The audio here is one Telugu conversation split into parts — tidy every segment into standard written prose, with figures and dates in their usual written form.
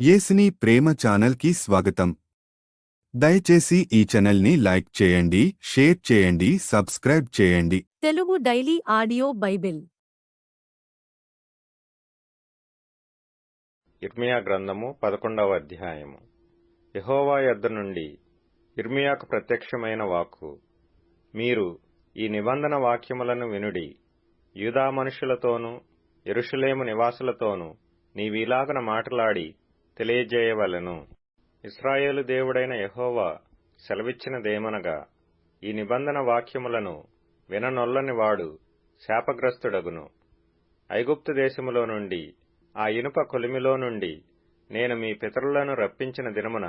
యేసుని ప్రేమ ఛానల్కి స్వాగతం. దయచేసి ఈ ఛానల్ని లైక్ చేయండి, షేర్ చేయండి, సబ్స్క్రైబ్ చేయండి. తెలుగు డైలీ ఆడియో బైబిల్ ఇర్మియా గ్రంథము 11వ అధ్యాయము. యెహోవా యొద్ద నుండి ఇర్మియాకు ప్రత్యక్షమైన వాక్కు. మీరు ఈ నిబంధన వాక్యములను వినుడి. యూదా మనుషులతోనూ యెరూషలేము నివాసులతోనూ నీవీలాగున మాటలాడి తెలియజేయవలెను. ఇశ్రాయేలు దేవుడైన యెహోవా సెలవిచ్చినదేమనగా, ఈ నిబంధన వాక్యములను విననొల్లని వాడు శాపగ్రస్తుడగును. ఐగుప్తు దేశములో నుండి, ఆ ఇనుప కొలిమిలో నుండి నేను మీ పితరులను రప్పించిన దినమున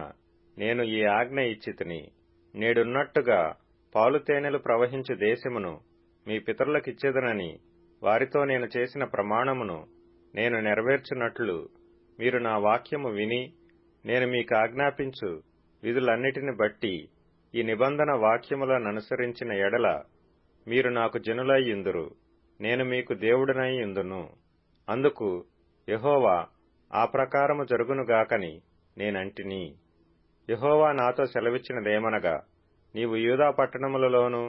నేను ఈ ఆజ్ఞ ఇచ్చితిని. నేడున్నట్టుగా పాలుతేనెలు ప్రవహించు దేశమును మీ పితరులకిచ్చెదనని వారితో నేను చేసిన ప్రమాణమును నేను నెరవేర్చున్నట్లు మీరు నా వాక్యము విని నేను మీకు ఆజ్ఞాపించు విధులన్నిటిని బట్టి ఈ నిబంధన వాక్యములననుసరించిన ఎడల మీరు నాకు జనులై యుందురు, నేను మీకు దేవుడనై యుందును. అందుకు యెహోవా ఆ ప్రకారము జరుగునుగాకని నేనంటిని. యెహోవా నాతో సెలవిచ్చినదేమనగా, నీవు యూదా పట్టణములలోనూ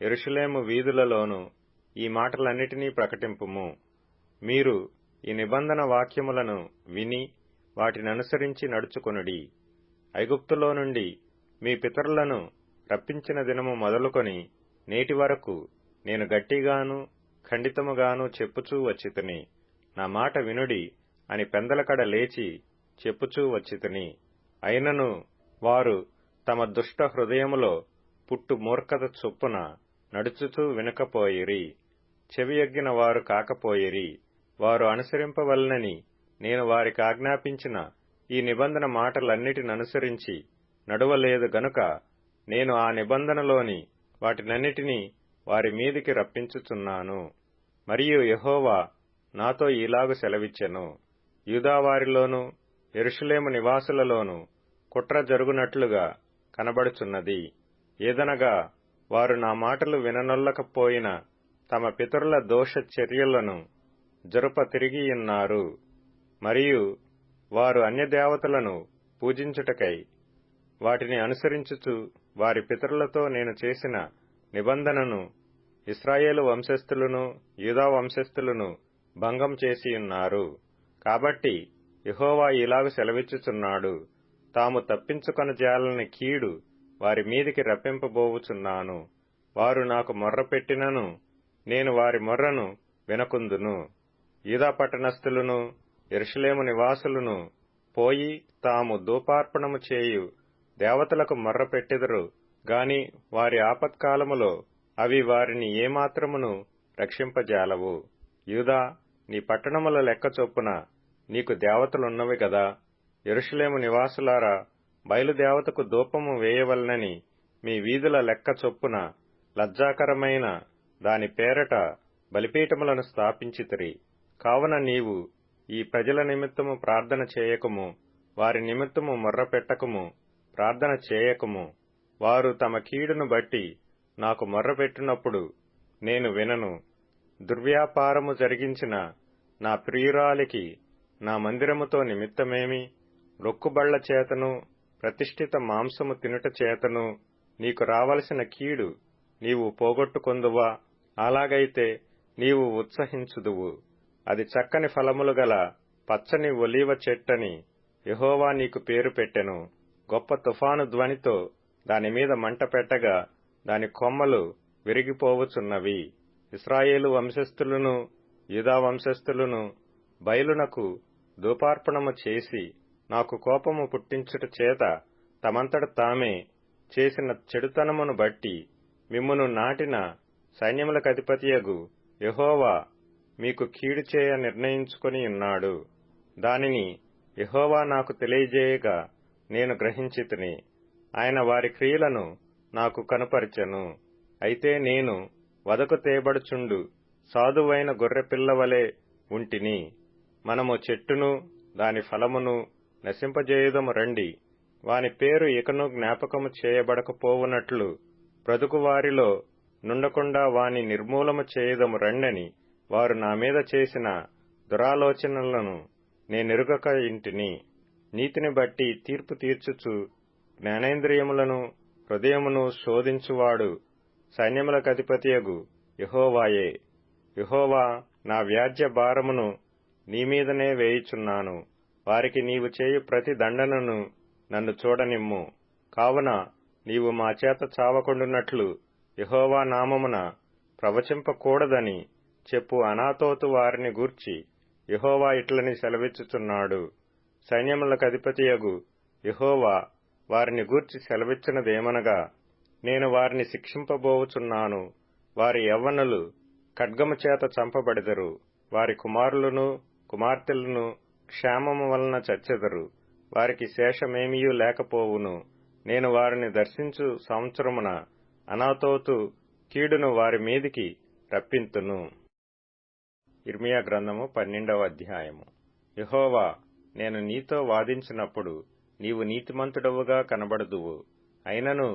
యెరూషలేము వీధులలోనూ ఈ మాటలన్నిటినీ ప్రకటింపుము. మీరు ఈ నిబంధన వాక్యములను విని వాటిననుసరించి నడుచుకొనుడి. ఐగుప్తులో నుండి మీ పితరులను రప్పించిన దినము మొదలుకొని నేటి వరకు నేను గట్టిగాను ఖండితముగాను చెప్పుచూ వచ్చితిని. నా మాట వినుడి అని పెందలకడ లేచి చెప్పుచూ వచ్చితిని. అయినను వారు తమ దుష్ట హృదయములో పుట్టు మూర్ఖత చొప్పున నడుచుతూ వినకపోయిరి, చెవియొగ్గిన వారు కాకపోయిరి. వారు అనుసరింపవలనని నేను వారికి ఆజ్ఞాపించిన ఈ నిబంధన మాటలన్నిటిననుసరించి నడువలేదు గనుక నేను ఆ నిబంధనలోని వాటినన్నిటినీ వారి మీదికి రప్పించుచున్నాను. మరియు యెహోవా నాతో ఈలాగు సెలవిచ్చెను, యూదావారిలోనూ యెరూషలేము నివాసులలోనూ కుట్ర జరుగునట్లుగా కనబడుచున్నది. ఏదనగా వారు నా మాటలు విననొల్లకపోయిన తమ పితరుల దోష చర్యలను జరుప తిరిగియున్నారు. మరియు వారు అన్యదేవతలను పూజించుటకై వాటిని అనుసరించుచు వారి పితరులతో నేను చేసిన నిబంధనను ఇశ్రాయేలు వంశస్థులను యూదా వంశస్థులను భంగం చేసియున్నారు. కాబట్టి యెహోవా ఇలాగు సెలవిచ్చుచున్నాడు, తాము తప్పించుకొనజాలని కీడు వారి మీదికి రప్పింపబోవుచున్నాను. వారు నాకు మొర్రపెట్టినను నేను వారి మొర్రను వినకుందును. యూదా పట్టణస్థులను యెరూషలేము నివాసులను పోయి తాము ధూపార్పణము చేయు దేవతలకు మొర్రపెట్టెదరు గాని వారి ఆపత్కాలములో అవి వారిని ఏమాత్రమును రక్షింపజాలవు. యూదా, నీ పట్టణముల లెక్క చొప్పున నీకు దేవతలున్నవి గదా. యెరూషలేము నివాసులారా, బయలుదేవతకు ధూపము వేయవలనని మీ వీధుల లెక్క చొప్పున లజ్జాకరమైన దాని పేరట బలిపీఠములను స్థాపించితిరి. కావున నీవు ఈ ప్రజల నిమిత్తము ప్రార్థన చేయకుము, వారి నిమిత్తము మొర్రపెట్టకుము, ప్రార్థన చేయకుము. వారు తమ కీడును బట్టి నాకు మొర్రపెట్టినప్పుడు నేను వినను. దుర్వ్యాపారము జరిగించిన నా ప్రియురాలికి నా మందిరముతో నిమిత్తమేమి? రొక్కుబళ్ల చేతను ప్రతిష్ఠిత మాంసము తినుట చేతను నీకు రావలసిన కీడు నీవు పోగొట్టుకొందువా? అలాగైతే నీవు ఉత్సహించుదువు. అది చక్కని ఫలములు గల పచ్చని ఒలీవ చెట్టని యెహోవా నీకు పేరు పెట్టెను. గొప్ప తుఫాను ధ్వనితో దానిమీద మంట పెట్టగా దాని కొమ్మలు విరిగిపోవుచున్నవి. ఇశ్రాయేలు వంశస్థులను యూదా వంశస్థులను బయలునకు ధూపార్పణము చేసి నాకు కోపము పుట్టించుట చేత తమంతట తామే చేసిన చెడుతనమును బట్టి మిమ్మును నాటిన సైన్యములకధిపతియగు యెహోవా మీకు కీడు చేయ నిర్ణయించుకొని ఉన్నాడు. దానిని యెహోవా నాకు తెలియజేయగా నేను గ్రహించితిని. ఆయన వారి క్రియలను నాకు కనుపరిచెను. అయితే నేను వదకు తేబడుచుండు సాధువైన గొర్రెపిల్లవలే ఉంటిని. మనము చెట్టును దాని ఫలమును నశింపజేయుదము రండి. వాని పేరు ఇకను జ్ఞాపకము చేయబడకపోవునట్లు బ్రతుకువారిలో నుండకుండా వాని నిర్మూలము చేయుదము రండని వారు నా మీద చేసిన దురాలోచనలను నేనెరుగక ఇంటిని. నీతిని బట్టి తీర్పు తీర్చుచు జ్ఞానేంద్రియములను హృదయమును శోధించువాడు సైన్యములకధిపతియగు యెహోవాయే. యెహోవా, నా వ్యాజ్య భారమును నీమీదనే వేయుచున్నాను. వారికి నీవు చేయు ప్రతి దండనను నన్ను చూడనిమ్ము. కావున నీవు మా చేత చావకుండునట్లు యెహోవా నామమున ప్రవచింపకూడదని చెప్పు అనాతోతు వారిని గూర్చి యెహోవా ఇట్లని సెలవిచ్చుచున్నాడు. సైన్యములకధిపతియగు యెహోవా వారిని గూర్చి సెలవిచ్చినదేమనగా, నేను వారిని శిక్షింపబోవుచున్నాను. వారి యవ్వనులు ఖడ్గము చేత చంపబడెదరు. వారి కుమారులను కుమార్తెలను క్షామము వలన చచ్చెదరు. వారికి శేషమేమియూ లేకపోవును. నేను వారిని దర్శించు సంవత్సరమున అనాతోతు కీడును వారి మీదికి రప్పింతును. ఇర్మియా గ్రంథము 12వ అధ్యాయము. యెహోవా, నేను నీతో వాదించినప్పుడు నీవు నీతిమంతుడవుగా కనబడుదువు. అయినను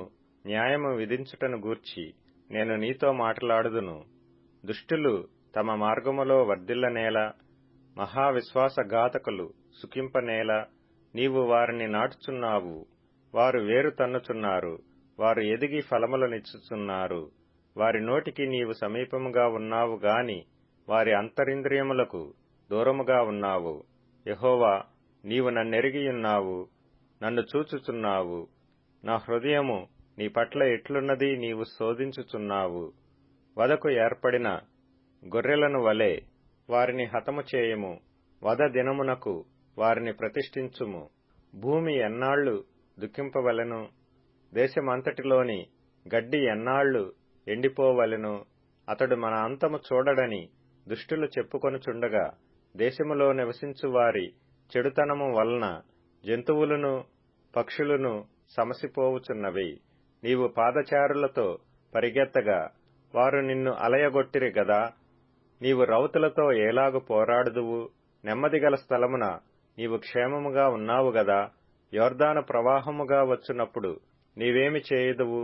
న్యాయము విధించుటను గూర్చి నేను నీతో మాట్లాడుదును. దుష్టులు తమ మార్గములో వర్ధిల్లనేలా, మహావిశ్వాసఘాతకులు సుఖింపనేలా నీవు వారిని నాటుచున్నావు. వారు వేరు తన్నుచున్నారు. వారు ఎదిగి ఫలములనిచ్చుచున్నారు. వారి నోటికి నీవు సమీపముగా ఉన్నావు గాని వారి అంతరింద్రియములకు దూరముగా ఉన్నావు. యెహోవా, నీవు నన్నెరిగియున్నావు, నన్ను చూచుచున్నావు. నా హృదయము నీ పట్ల ఎట్లున్నది నీవు శోధించుచున్నావు. వధకు ఏర్పడిన గొర్రెలను వలె వారిని హతము చేయము. వధ దినమునకు వారిని ప్రతిష్ఠించుము. భూమి ఎన్నాళ్లు దుఃఖింపవలెను? దేశమంతటిలోని గడ్డి ఎన్నాళ్లు ఎండిపోవలెను? అతడు మన అంతము చూడడని దుష్టులు చెప్పుకొనుచుండగా, దేశములో నివసించు వారి చెడుతనము వలన జంతువులను పక్షులను సమసిపోవుచున్నవి. నీవు పాదచారులతో పరిగెత్తగా వారు నిన్ను అలయగొట్టిరి గదా. నీవు రౌతులతో ఏలాగు పోరాడుదువు? నెమ్మదిగల స్థలమున నీవు క్షేమముగా ఉన్నావు గదా. యొర్దాను ప్రవాహముగా వచ్చునప్పుడు నీవేమి చేయుదువు?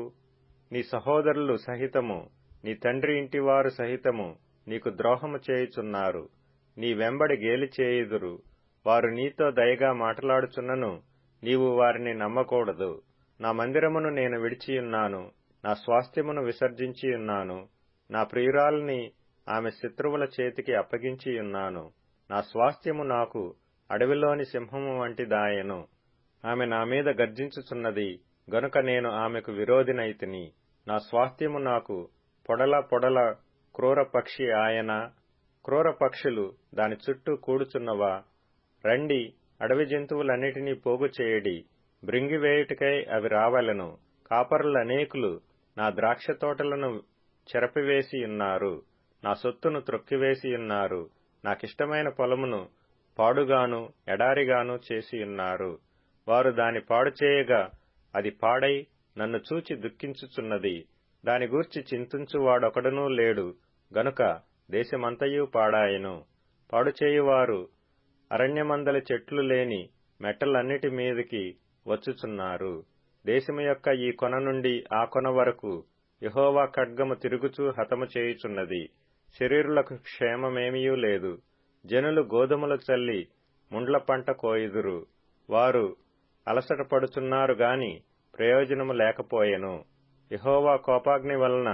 నీ సహోదరులు సహితము నీ తండ్రి ఇంటివారు సహితము నీకు ద్రోహము చేయుచున్నారు. నీ వెంబడి గేలి చేయుదురు. వారు నీతో దయగా మాట్లాడుచున్నను నీవు వారిని నమ్మకూడదు. నా మందిరమును నేను విడిచియున్నాను, నా స్వాస్థ్యమును విసర్జించియున్నాను. నా ప్రియురాలిని ఆమె శత్రువుల చేతికి అప్పగించియున్నాను. నా స్వాస్థ్యము నాకు అడవిలోని సింహము వంటిదాయెను. ఆమె నా మీద గర్జించుచున్నది గనుక నేను ఆమెకు విరోధినైతిని. నా స్వాస్థ్యము నాకు పొడల క్రూర పక్షి ఆయన. క్రూర పక్షులు దాని చుట్టూ కూడుచున్నవా? రండి, అడవి జంతువులన్నిటినీ పోగు చేయడి. బ్రింగివేయుటకై అవి రావలెను. కాపరులనేకులు నా ద్రాక్ష తోటలను చెరపివేసియున్నారు. నా సొత్తును త్రొక్కివేసియున్నారు. నాకిష్టమైన పొలమును పాడుగాను ఎడారిగాను చేసియున్నారు. వారు దాని పాడు చేయగా అది పాడై నన్ను చూచి దుఃఖించుచున్నది. దాని గూర్చి చింతించువాడొకడునూ లేడు గనుక దేశమంతయు పాడాయెను. పాడుచేయువారు అరణ్యమందలి చెట్లు లేని మెట్టలన్నిటి మీదికి వచ్చుచున్నారు. దేశము యొక్క ఈ కొన నుండి ఆ కొన వరకు యెహోవా ఖడ్గము తిరుగుచూ హతము చేయుచున్నది. శరీరులకు క్షేమమేమియూ లేదు. జనులు గోధుమలు చల్లి ముండ్ల పంట కోయుదురు. వారు అలసట పడుచున్నారు గాని ప్రయోజనము లేకపోయెను. యెహోవా కోపాగ్ని వలన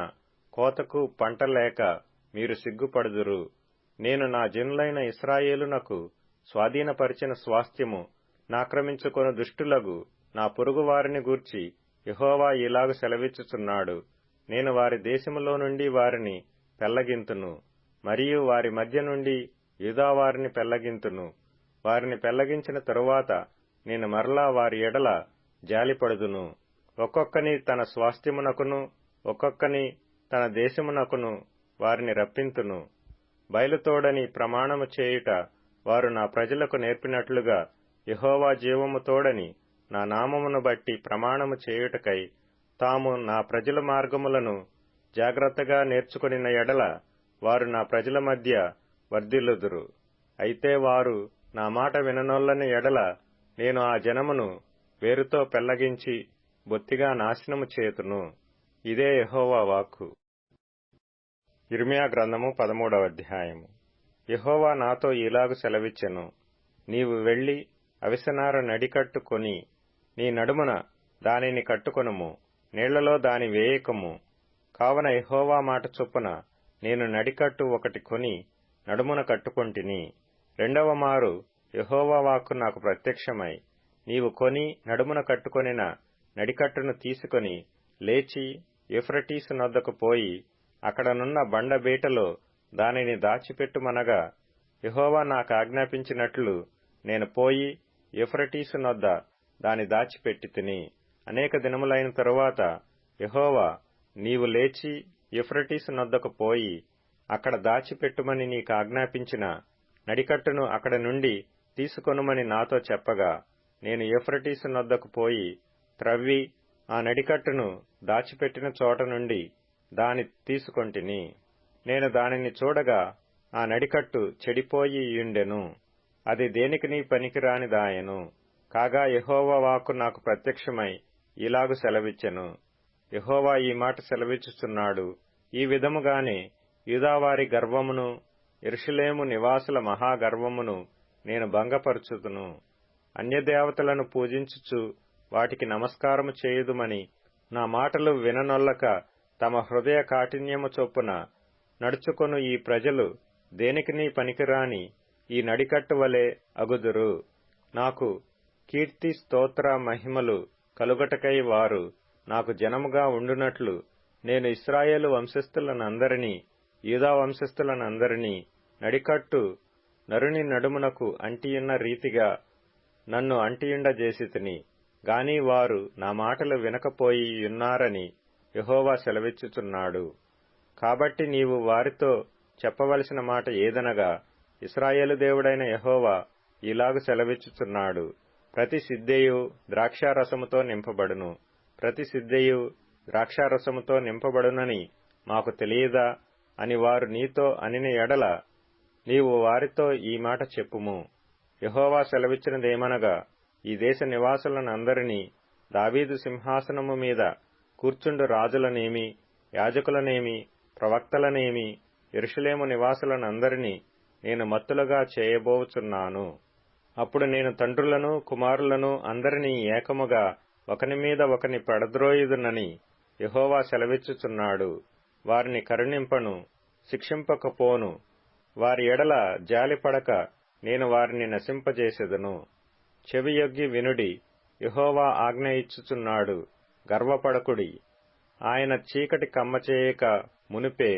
కోతకు పంట లేక మీరు సిగ్గుపడుదురు. నేను నా జనులైన ఇశ్రాయేలునకు స్వాధీనపరిచిన స్వాస్థ్యము నాక్రమించుకొను దుష్టులగు నా పొరుగువారిని గూర్చి యెహోవా ఇలాగు సెలవిచ్చుచున్నాడు. నేను వారి దేశములో నుండి వారిని పెళ్లగింతును, మరియు వారి మధ్య నుండి యూదావారిని పెళ్లగింతును. వారిని పెళ్లగించిన తరువాత నేను మరలా వారి ఎడల జాలిపడుదును. ఒక్కొక్కని తన స్వాస్థ్యమునకును ఒక్కొక్కని తన దేశమునకును వారిని రప్పింతును. బయలుతోడని ప్రమాణము చేయుట వారు నా ప్రజలకు నేర్పినట్లుగా యెహోవా జీవము తోడని నా నామమును బట్టి ప్రమాణము చేయుటకై తాము నా ప్రజల మార్గములను జాగ్రత్తగా నేర్చుకొనిన ఎడల వారు నా ప్రజల మధ్య వర్ధిల్లుదురు. అయితే వారు నా మాట విననొల్లని ఎడల నేను ఆ జనమును వేరుతో పెళ్లగించి బొత్తిగా నాశనము చేతును. ఇదే యెహోవా వాక్కు. ఇర్మియా గ్రంథము 13వ అధ్యాయము. యెహోవా నాతో ఇలాగు సెలవిచ్చెను. నీవు వెళ్లి అవిసెనార నడికట్టు కొని నీ నడుమున దానిని కట్టుకొనుము, నీళ్లలో దాని వేయకము. కావున యెహోవా మాట చొప్పున నేను నడికట్టు ఒకటి కొని నడుమున కట్టుకొంటిని. రెండవ మారు యెహోవా వాక్కు నాకు ప్రత్యక్షమై, నీవు కొని నడుమున కట్టుకొనిన నడికట్టును తీసుకొని లేచి యూఫ్రటీసు నొద్దకు పోయి అక్కడనున్న బండబీటలో దానిని దాచిపెట్టుమనగా, యెహోవా నాకు ఆజ్ఞాపించినట్లు నేను పోయి యూఫ్రటీసు నొద్ద దాని దాచిపెట్టితిని. అనేక దినములైన తరువాత యెహోవా, నీవు లేచి యూఫ్రటీసు నొద్దకు పోయి అక్కడ దాచిపెట్టుమని నీకు ఆజ్ఞాపించిన నడికట్టును అక్కడ నుండి తీసుకొనుమని నాతో చెప్పగా, నేను యూఫ్రటీసు నొద్దకు పోయి త్రవ్వి ఆ నడికట్టును దాచిపెట్టిన చోట నుండి దాని తీసుకొంటిని. నేను దానిని చూడగా ఆ నడికట్టు చెడిపోయి యుండెను, అది దేనికినీ పనికిరానిదాయెను. కాగా యెహోవా వాక్కు నాకు ప్రత్యక్షమై ఇలాగు సెలవిచ్చెను, యెహోవా ఈ మాట సెలవిచ్చుచున్నాడు, ఈ విధముగానే యూదావారి గర్వమును యెరూషలేము నివాసుల మహాగర్వమును నేను భంగపరచుదును. అన్యదేవతలను పూజించుచు వాటికి నమస్కారము చేయుదుమని నా మాటలు విననొల్లక తమ హృదయ కాఠిన్యము చొప్పున నడుచుకొను ఈ ప్రజలు దేనికినీ పనికిరాని ఈ నడికట్టు వలె అగుదురు. నాకు కీర్తి స్తోత్ర మహిమలు కలుగటకై వారు నాకు జనముగా ఉండునట్లు నేను ఇశ్రాయేలు వంశస్థులనందరినీ యూదా వంశస్థులనందరినీ నడికట్టు నరుని నడుమునకు అంటియున్న రీతిగా నన్ను అంటియుండజేసితిని గాని వారు నా మాటలు వినకపోయి యున్నారని యెహోవా సెలవిచ్చుచున్నాడు. కాబట్టి నీవు వారితో చెప్పవలసిన మాట ఏదనగా, ఇశ్రాయేలు దేవుడైన యెహోవా ఇలాగు సెలవిచ్చుచున్నాడు, ప్రతి సిద్ధెయు ద్రాక్షారసముతో నింపబడును, ప్రతి సిద్ధెయు ద్రాక్షారసముతో నింపబడునని మాకు తెలియదా అని వారు నీతో అనిన ఎడల నీవు వారితో ఈ మాట చెప్పుము. యెహోవా సెలవిచ్చినదేమనగా, ఈ దేశ నివాసులనందరినీ దావీదు సింహాసనము మీద కూర్చుండు రాజులనేమి, యాజకులనేమి, ప్రవక్తలనేమి, యెరూషలేము నివాసులనందరినీ నేను మత్తులుగా చేయబోచున్నాను. అప్పుడు నేను తండ్రులను కుమారులను అందరినీ ఏకముగా ఒకని మీద ఒకని పడద్రోయుదునని యెహోవా సెలవిచ్చుచున్నాడు. వారిని కరుణింపను, శిక్షింపకపోను. వారి ఎడల జాలిపడక నేను వారిని నశింపజేసెదను. చెవియొగ్గి వినుడి, యెహోవా ఆజ్ఞ ఇచ్చుచున్నాడు, గర్వపడకుడి. ఆయన చీకటి కమ్మచేయక మునుపే,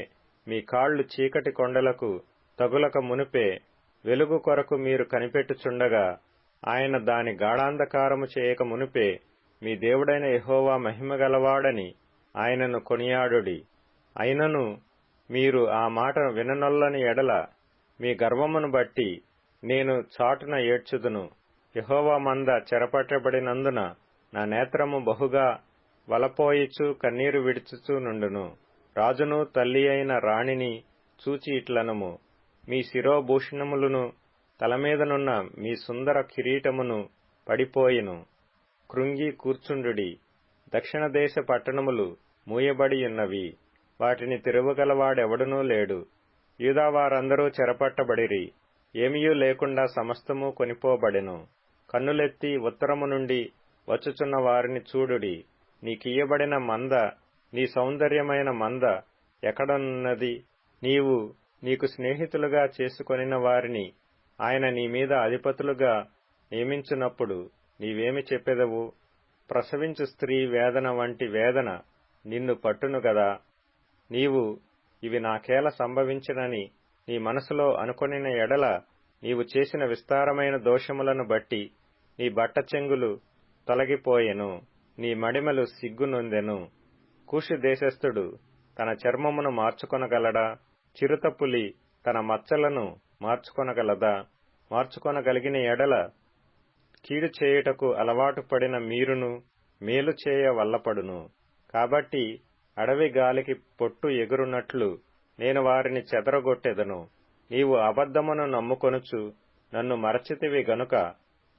మీ కాళ్లు చీకటి కొండలకు తగులక మునుపే, వెలుగు కొరకు మీరు కనిపెట్టుచుండగా, ఆయన దాని గాఢాంధకారము చేయక మునుపే, మీ దేవుడైన యెహోవా మహిమగలవాడని ఆయనను కొనియాడుడి. అయినను మీరు ఆ మాట విననొల్లని ఎడల మీ గర్వమును బట్టి నేను చాటున ఏడ్చుదును. యెహోవా మంద చెరపట్టబడినందున నా నేత్రము బహుగా వలపోయిచు కన్నీరు విడుచుచూ నుండును. రాజును తల్లి అయిన రాణిని చూచి ఇట్లనుము, మీ శిరోభూషణములను తలమీదనున్న మీ సుందర కిరీటమును పడిపోయిను. కృంగి కూర్చుండుడి. దక్షిణ దేశ పట్టణములు మూయబడియున్నవి, వాటిని తిరువగలవాడెవడునూ లేడు. యూదావారందరూ చెరపట్టబడిరి, ఏమియూ లేకుండా సమస్తము కొనిపోబడెను. కన్నులెత్తి ఉత్తరము నుండి వచ్చుచున్న వారిని చూడుడి. నీకియ్యబడిన మంద, నీ సౌందర్యమైన మంద ఎక్కడనున్నది? నీవు నీకు స్నేహితులుగా చేసుకొనిన వారిని ఆయన నీ మీద అధిపతులుగా నియమించునప్పుడు నీవేమి చెప్పెదవు? ప్రసవించు స్త్రీ వేదన వంటి వేదన నిన్ను పట్టును గదా. నీవు ఇవి నాకేల సంభవించినని నీ మనసులో అనుకొనిన ఎడల నీవు చేసిన విస్తారమైన దోషములను బట్టి నీ బట్ట చెంగులు తొలగిపోయెను, నీ మడిమలు సిగ్గునొందెను. కూషు దేశస్థుడు తన చర్మమును మార్చుకొనగలడా? చిరుతపులి తన మచ్చలను మార్చుకొనగలదా? మార్చుకొనగలిగిన ఎడల కీడు చేయుటకు అలవాటు పడిన మీరును మేలు చేయ వల్లపడును. కాబట్టి అడవి గాలికి పొట్టు ఎగురునట్లు నేను వారిని చెదరగొట్టెదను. నీవు అబద్ధమును నమ్ముకొనుచు నన్ను మరచితివి గనుక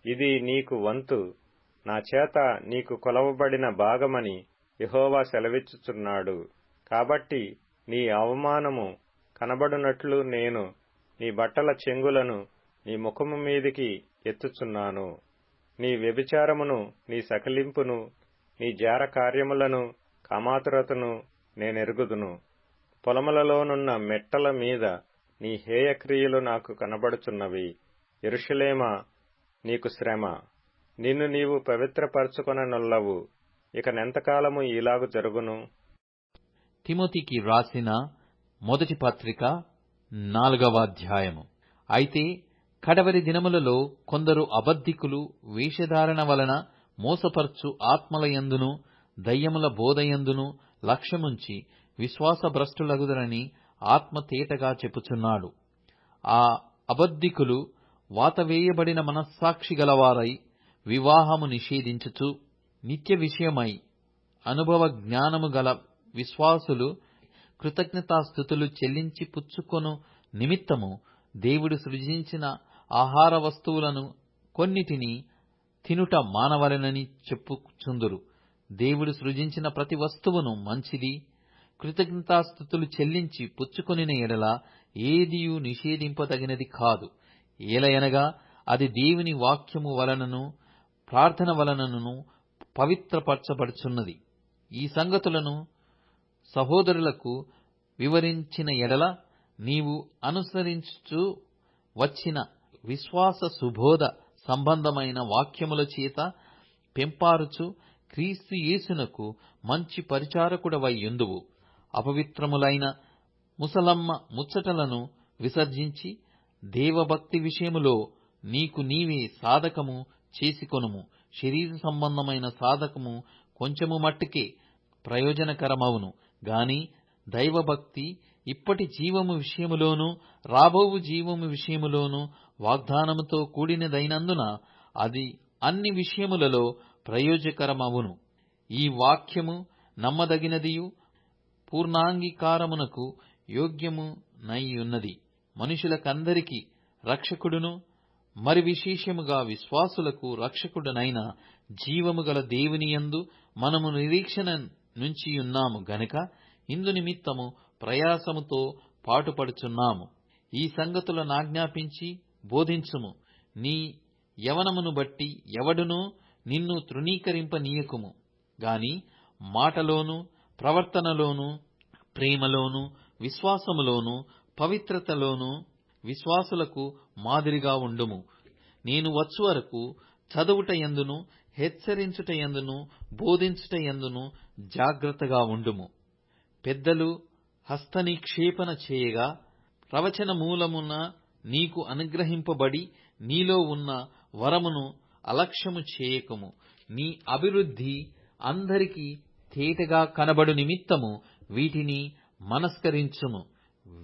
ఇది నీకు వంతు, నా చేత నీకు కొలవబడిన భాగమని యెహోవా సెలవిచ్చుచున్నాడు. కాబట్టి నీ అవమానము కనబడునట్లు నేను నీ బట్టల చెంగులను నీ ముఖము మీదికి ఎత్తుచున్నాను. నీ వ్యభిచారమును, నీ సకిలింపును, నీ జార కార్యములను, కామాతురతను నేనెరుగుదును. పొలములలోనున్న మెట్టల మీద నీ హేయక్రియలు నాకు కనబడుచున్నవి. యెరూషలేమా, నీకు శ్రమ. నిన్ను నీవు పవిత్రపరచుకొననొల్లవు. ఇకనెంతకాలము ఇలాగు జరుగును? తిమోతికి రాసిన మొదటి పత్రిక 4వ అధ్యాయము. అయితే కడవరి దినములలో కొందరు అబద్ధికులు వేషధారణ వలన మోసపర్చు ఆత్మలయందును దయ్యముల బోధయందును లక్ష్యముంచి విశ్వాసభ్రష్టులగుదరని ఆత్మ తేటగా చెప్పుచున్నాడు. ఆ అబద్ధికులు వాతవేయబడిన మనస్సాక్షి గలవారై వివాహము నిషేధించుచు నిత్య విషయమై అనుభవ జ్ఞానము గల విశ్వాసులు కృతజ్ఞతాస్థుతులు చెల్లించి పుచ్చుకొను నిమిత్తము దేవుడు సృజించిన ఆహార వస్తువులను కొన్నిటిని తినుట మానవలెనని చెప్పుచుందురు. దేవుడు సృజించిన ప్రతి వస్తువును మంచిది. కృతజ్ఞతాస్థుతులు చెల్లించి పుచ్చుకొనిన ఎడల ఏదియూ నిషేధింపదగినది కాదు. ఏలయనగా అది దేవుని వాక్యము వలనను ప్రార్థన వలనను పవిత్రపరచబడుచున్నది. ఈ సంగతులను సహోదరులకు వివరించిన ఎడల నీవు అనుసరించుచు వచ్చిన విశ్వాస సుబోధ సంబంధమైన వాక్యముల చేత పెంపారుచు క్రీస్తు యేసునకు మంచి పరిచారకుడవై యుందువు. అపవిత్రములైన ముసలమ్మ ముచ్చటలను విసర్జించి దేవభక్తి విషయములో నీకు నీవే సాధకము చేసుకొనుము. శరీర సంబంధమైన సాధకము కొంచెము మట్టుకే ప్రయోజనకరమవును గాని దైవభక్తి ఇప్పటి జీవము విషయములోను రాబోవు జీవము విషయములోను వాగ్దానముతో కూడినదైనందున అది అన్ని విషయములలో ప్రయోజకరమవును. ఈ వాక్యము నమ్మదగినదియు పూర్ణాంగీకారమునకు యోగ్యమునైయున్నది. మనుషులకందరికి రక్షకుడును మరి విశేషముగా విశ్వాసులకు రక్షకుడనైన జీవము గల దేవునియందు మనము నిరీక్షణ నుంచియున్నాము గనుక ఇందు నిమిత్తము ప్రయాసముతో పాటుపడుచున్నాము. ఈ సంగతులనాజ్ఞాపించి బోధించుము. నీ యవనమును బట్టి ఎవడునూ నిన్ను తృణీకరింపనీయకుము గాని మాటలోను ప్రవర్తనలోను ప్రేమలోను విశ్వాసములోను పవిత్రతలోను విశ్వాసులకు మాదిరిగా ఉండుము. నేను వచ్చు వరకు చదువుటయందును హెచ్చరించుటయందును బోధించుటయందును జాగ్రత్తగా ఉండుము. పెద్దలు హస్తనిక్షేపణ చేయగా ప్రవచన మూలమున నీకు అనుగ్రహింపబడి నీలో ఉన్న వరమును అలక్ష్యము చేయకము. నీ అభివృద్ధి అందరికీ తేటగా కనబడు నిమిత్తము వీటిని మనస్కరించుము.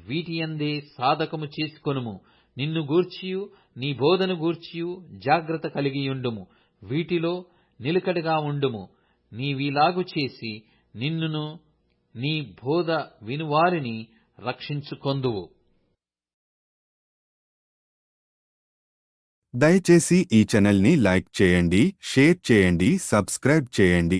వీటియందే సాధకము చేసుకొనుము. నిన్ను గూర్చియు నీ బోధను గూర్చియు జాగ్రత్త కలిగియుండుము. వీటిలో నిలకడగా ఉండుము. నీవీలాగు చేసి నిన్నును నీ బోధ వినువారిని రక్షించుకొందువు. దయచేసి ఈ ఛానల్ని లైక్ చేయండి, షేర్ చేయండి, సబ్స్క్రైబ్ చేయండి.